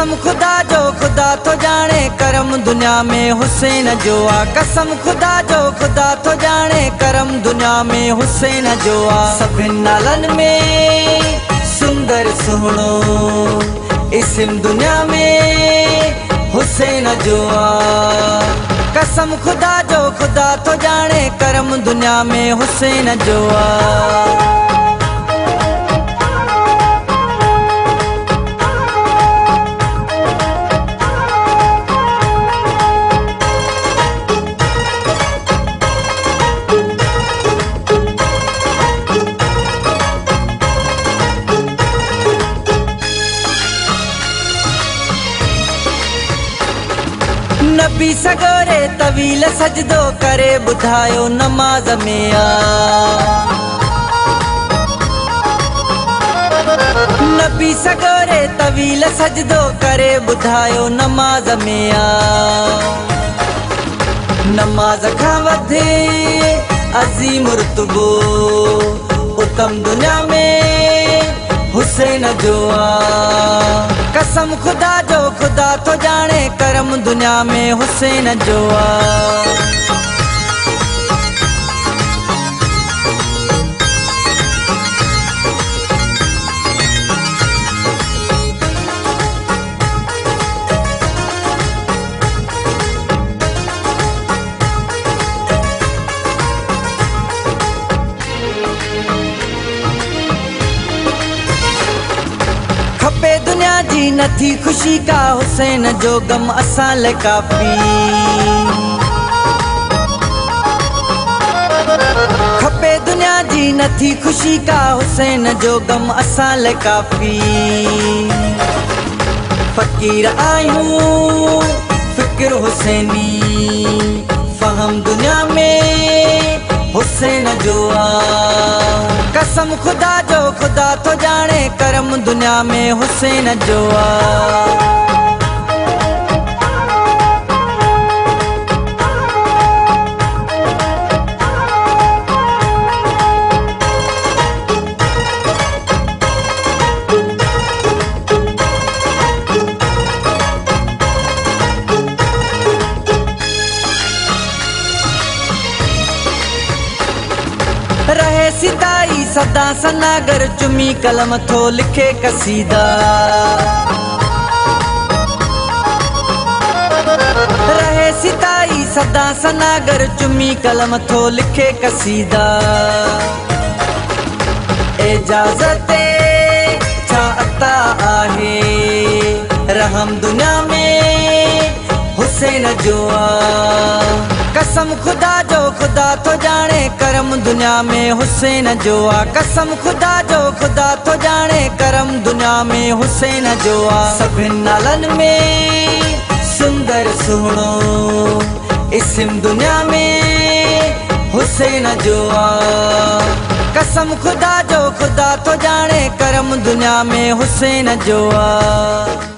कसम खुदा जो खुदा तो जाने करम दुनिया में हुसैन जो आ। कसम खुदा जो खुदा तो जाने करम दुनिया में हुसैन जो आ। सभिन नालन में सुंदर सुहणो इस्म दुनिया में हुसैन जो आ। कसम खुदा जो खुदा तो जाने करम दुनिया में हुसैन जो आ। नबी सगोरे तवील सजदो करे बुधायो नमाज में आ। नबी सगोरे तवील सजदो करे बुधायो नमाज में आ। नमाज खां वधे अज़ीम रुतबो उत्तम दुनिया में हुसैन जो आ। कसम खुदा जो खुदा तो जाने करम दुनिया में हुसैन जो आ। खपे दुनिया जी नथी खुशी का हुसैन जो गम असां ले काफ़ी। खपे दुनिया जी नथी खुशी का हुसैन जो गम असां ले काफ़ी। फ़कीर आयूं फ़िक्र हुसैनी फ़हम दुनिया में हुसैन जो आ। कसम खुदा जो खुदा तो जाने करम दुनिया में हुसैन जो आ। रहे सिताई सदा सनागर चुमी कलम थो लिखे कसीदा। रहे सिताई सदा सनागर चुमी कलम थो लिखे कसीदा। इजाज़त छा अता आहे रहम दुनिया में हुसैन जो आ। कसम खुदा जो खुदा तो जाने करम दुनिया में हुसैन जो आ। कसम खुदा जो खुदा तो जाने करम दुनिया में हुसैन जो आ। सभिन नालन में सुंदर सुहणो इस्म दुनिया में हुसैन जो आ। कसम खुदा जो खुदा तो जाने करम दुनिया में हुसैन जो आ।